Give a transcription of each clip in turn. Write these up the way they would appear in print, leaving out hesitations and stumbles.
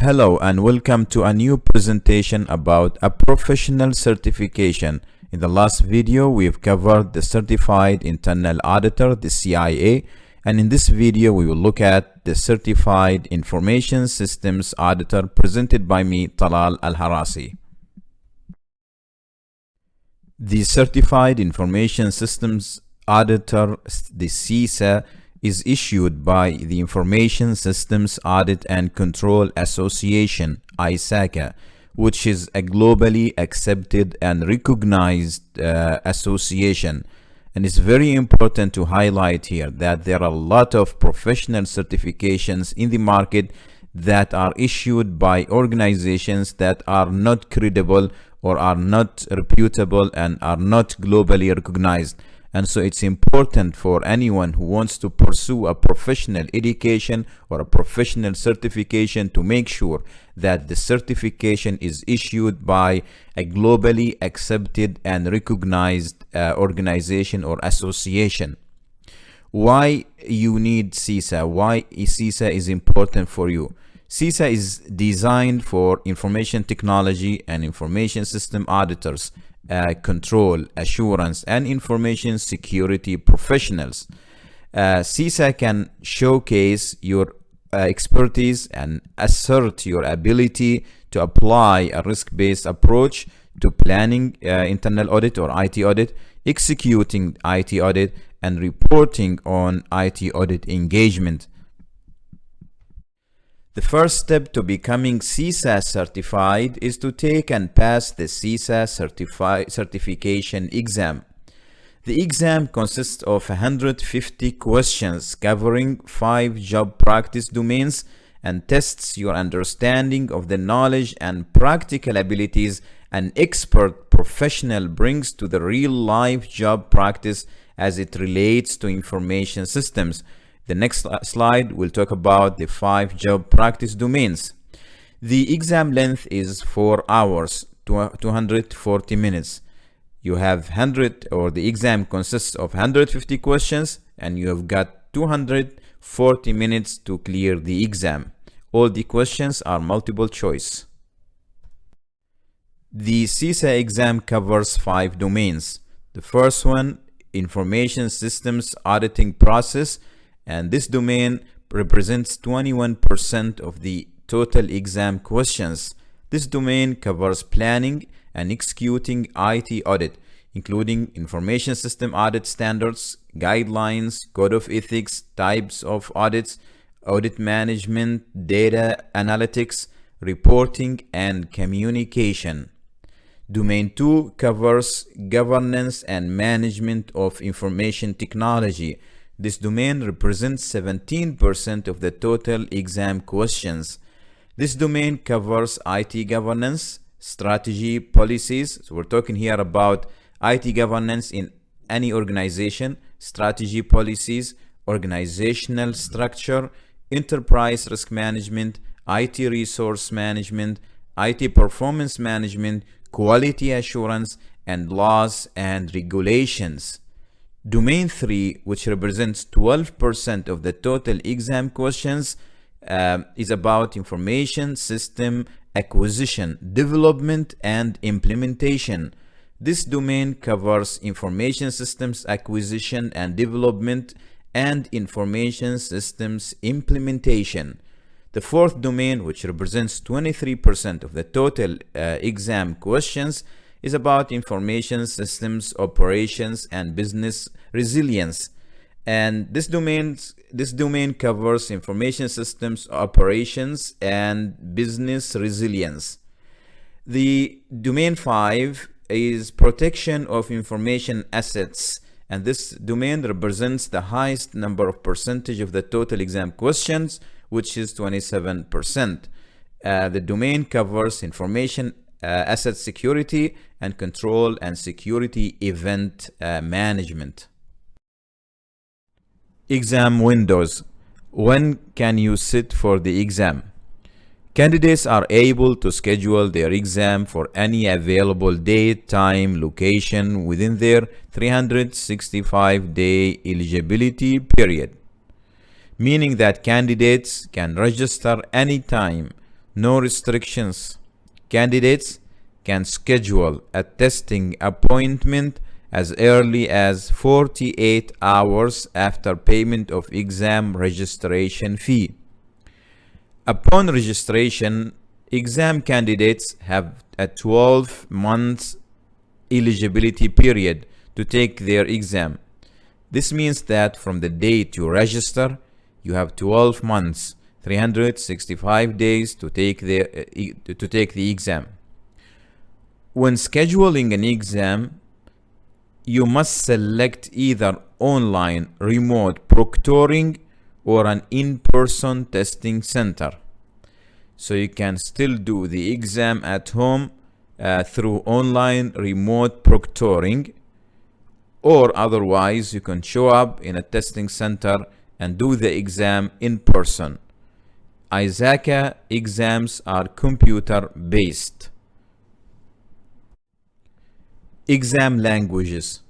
Hello and welcome to a new presentation about a professional certification. In the last video, we've covered the Certified Internal Auditor, the CIA, and in this video, we will look at the Certified Information Systems Auditor presented by me, Talal Al-Harasi. The Certified Information Systems Auditor, the CISA, is issued by the Information Systems Audit and Control Association, ISACA, which is a globally accepted and recognized association. And it's very important to highlight here that there are a lot of professional certifications in the market that are issued by organizations that are not credible or are not reputable and are not globally recognized. And so it's important for anyone who wants to pursue a professional education or a professional certification to make sure that the certification is issued by a globally accepted and recognized organization or association. Why you need CISA? Why CISA is important for you? CISA is designed for information technology and information system auditors, control, assurance, and information security professionals. CISA can showcase your expertise and assert your ability to apply a risk-based approach to planning internal audit or IT audit, executing IT audit, and reporting on IT audit engagement. The first step to becoming CISA certified is to take and pass the CISA certification exam. The exam consists of 150 questions covering 5 job practice domains and tests your understanding of the knowledge and practical abilities an expert professional brings to the real-life job practice as it relates to information systems. The next slide will talk about the 5 job practice domains. The exam length is 4 hours, 240 minutes. You have the exam consists of 150 questions and you have got 240 minutes to clear the exam. All the questions are multiple choice. The CISA exam covers 5 domains. The first one, information systems auditing process, and this domain represents 21% of the total exam questions. This domain covers planning and executing IT audit, including information system audit standards, guidelines, code of ethics, types of audits, audit management, data analytics, reporting, and communication. Domain 2 covers governance and management of information technology. This domain represents 17% of the total exam questions. This domain covers IT governance, strategy, policies. So we're talking here about IT governance in any organization, strategy, policies, organizational structure, enterprise risk management, IT resource management, IT performance management, quality assurance, and laws and regulations. Domain 3, which represents 12% of the total exam questions, is about information system acquisition, development, and implementation. This domain covers information systems acquisition and development and information systems implementation. The fourth domain, which represents 23% of the total exam questions, is about information systems operations and business resilience. And this domain covers information systems operations and business resilience. The domain 5 is protection of information assets, and this domain represents the highest number of percentage of the total exam questions, which is 27%. The domain covers information asset security and control and security event management. Exam windows. When can you sit for the exam? Candidates are able to schedule their exam for any available date, time, location within their 365-day eligibility period, meaning that candidates can register anytime No restrictions. Candidates can schedule a testing appointment as early as 48 hours after payment of exam registration fee. Upon registration, exam candidates have a 12 months eligibility period to take their exam. This means that from the date you register, you have 12 months, 365 days to take the exam. When scheduling an exam, you must select either online remote proctoring or an in-person testing center. So you can still do the exam at home through online remote proctoring, or otherwise you can show up in a testing center and do the exam in person. CISA exams are computer-based. Exam languages.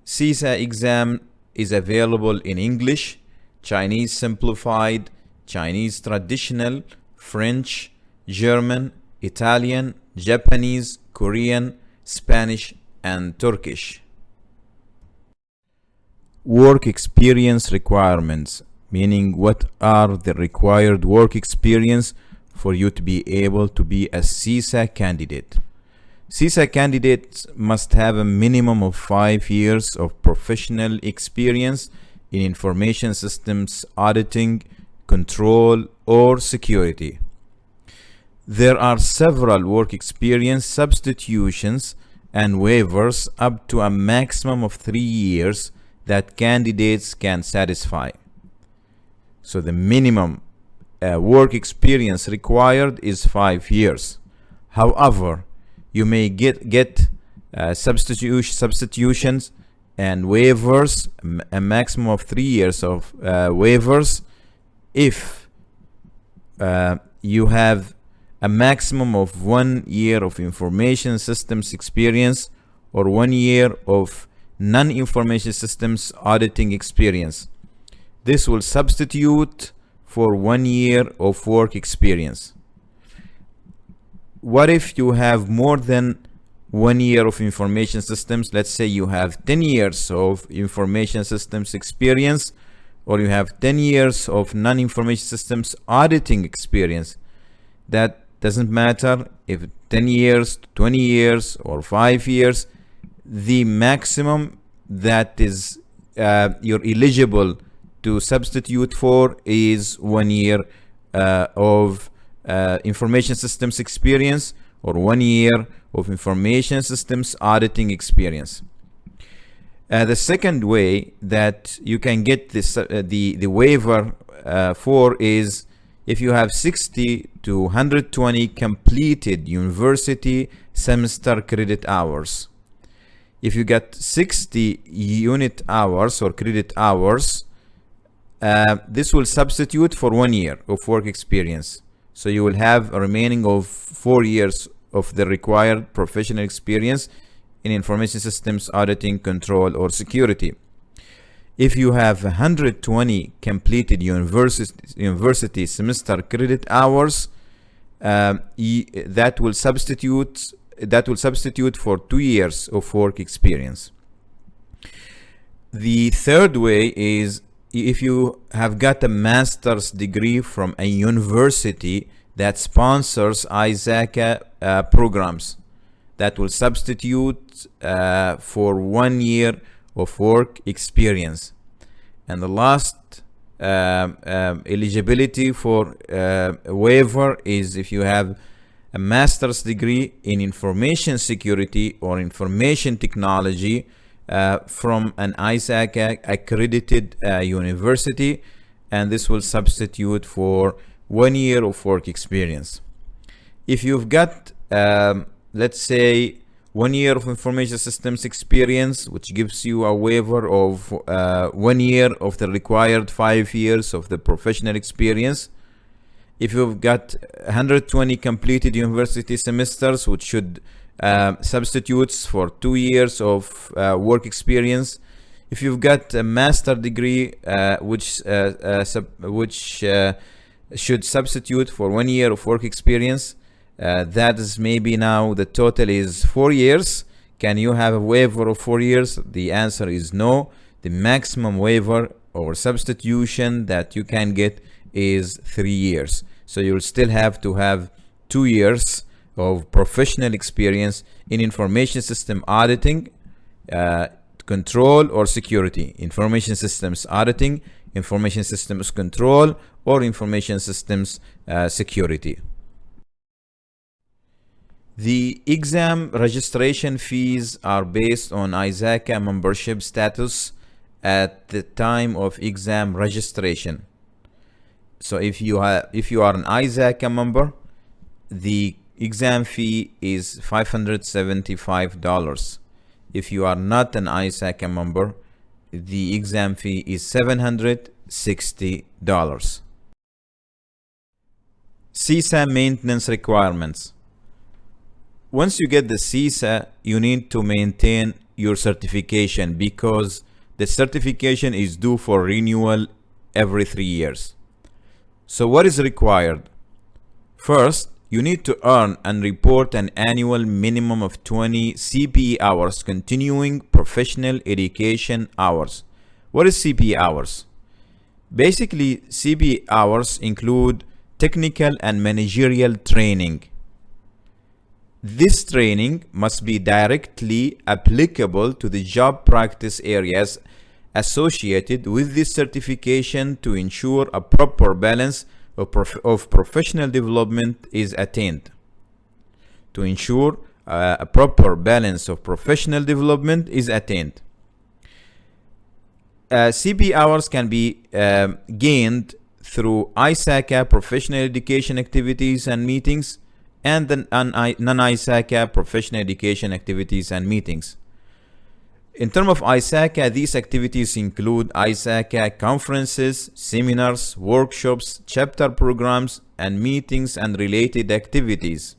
CISA exam is available in English, Chinese simplified, Chinese traditional, French, German, Italian, Japanese, Korean, Spanish, and Turkish. Work experience requirements, meaning what are the required work experience for you to be able to be a CISA candidate. CISA candidates must have a minimum of 5 years of professional experience in information systems auditing, control, or security. There are several work experience substitutions and waivers up to a maximum of 3 years that candidates can satisfy. So the minimum work experience required is 5 years. However, you may get substitutions and waivers, a maximum of 3 years of waivers, if you have a maximum of 1 year of information systems experience or 1 year of non-information systems auditing experience. This will substitute for 1 year of work experience. What if you have more than 1 year of information systems? Let's say you have 10 years of information systems experience, or you have 10 years of non-information systems auditing experience. That doesn't matter if 10 years, 20 years, or 5 years. The maximum that is you're eligible to substitute for is 1 year of information systems experience or 1 year of information systems auditing experience. The second way that you can get this, the waiver for is if you have 60 to 120 completed university semester credit hours. If you get 60 unit hours or credit hours, this will substitute for 1 year of work experience. So you will have a remaining of 4 years of the required professional experience in information systems auditing, control, or security. If you have 120 completed university semester credit hours, that will substitute for 2 years of work experience. The third way is if you have got a master's degree from a university that sponsors CISA programs, that will substitute for 1 year of work experience. And the last eligibility for waiver is if you have a master's degree in information security or information technology from an CISA accredited university, and this will substitute for 1 year of work experience. If you've got let's say 1 year of information systems experience, which gives you a waiver of 1 year of the required 5 years of the professional experience. If you've got 120 completed university semesters, which should substitutes for 2 years of work experience. If you've got a master degree, which should substitute for 1 year of work experience. That is maybe now the total is 4 years. Can you have a waiver of 4 years? The answer is no. The maximum waiver or substitution that you can get is 3 years. So you'll still have to have 2 years of professional experience in information system auditing, control, or security. Information systems auditing, information systems control, or information systems security. The exam registration fees are based on ISACA membership status at the time of exam registration. So if you are an ISACA member, the exam fee is $575. If you are not an ISACA member, the exam fee is $760. CISA maintenance requirements. Once you get the CISA, you need to maintain your certification because the certification is due for renewal every 3 years. So what is required? First, you need to earn and report an annual minimum of 20 CPE hours, continuing professional education hours. What is CPE hours? Basically, CPE hours include technical and managerial training. This training must be directly applicable to the job practice areas associated with this certification to ensure a proper balance of professional development is attained. To ensure a proper balance of professional development is attained. CPE hours can be gained through ISACA professional education activities and meetings, and the non-ISACA professional education activities and meetings. In terms of ISACA, these activities include ISACA conferences, seminars, workshops, chapter programs, and meetings and related activities.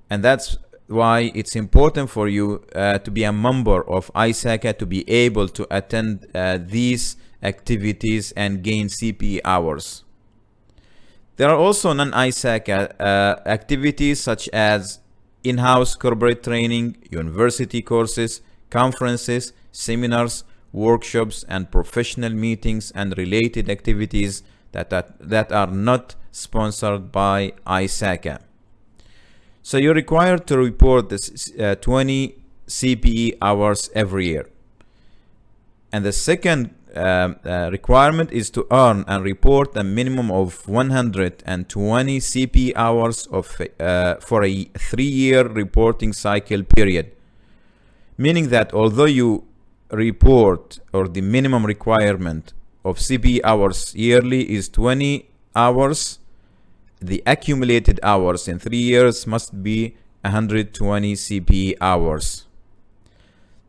And that's why it's important for you to be a member of ISACA to be able to attend these activities and gain CPE hours. There are also non-ISACA activities such as in-house corporate training, university courses, conferences, seminars, workshops, and professional meetings and related activities that are not sponsored by ISACA. So you're required to report this 20 CPE hours every year. And the second requirement is to earn and report a minimum of 120 CPE hours for a 3-year reporting cycle period. Meaning that although you report, or the minimum requirement of CPE hours yearly is 20 hours, the accumulated hours in 3 years must be 120 CPE hours.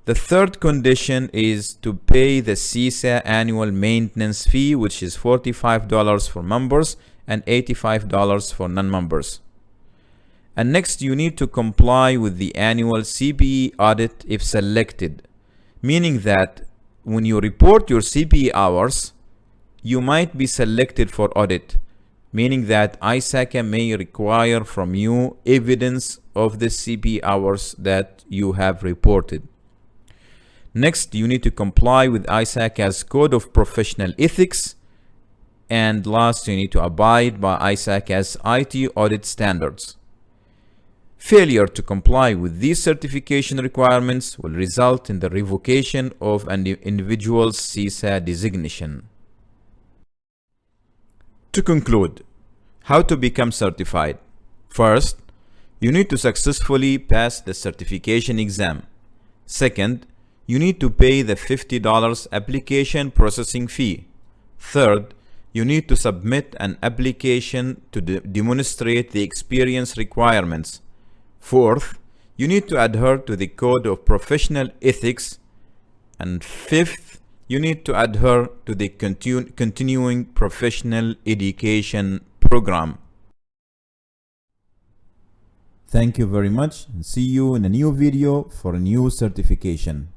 The third condition is to pay the CISA annual maintenance fee, which is $45 for members and $85 for non-members. And next, you need to comply with the annual CPE audit if selected, meaning that when you report your CPE hours, you might be selected for audit, meaning that ISACA may require from you evidence of the CPE hours that you have reported. Next, you need to comply with ISACA's Code of Professional Ethics. And last, you need to abide by ISACA's IT audit standards. Failure to comply with these certification requirements will result in the revocation of an individual's CISA designation. To conclude, how to become certified? First, you need to successfully pass the certification exam. Second, you need to pay the $50 application processing fee. Third, you need to submit an application to demonstrate the experience requirements. Fourth, you need to adhere to the Code of Professional Ethics. And fifth, you need to adhere to the continuing professional education program. Thank you very much, and see you in a new video for a new certification.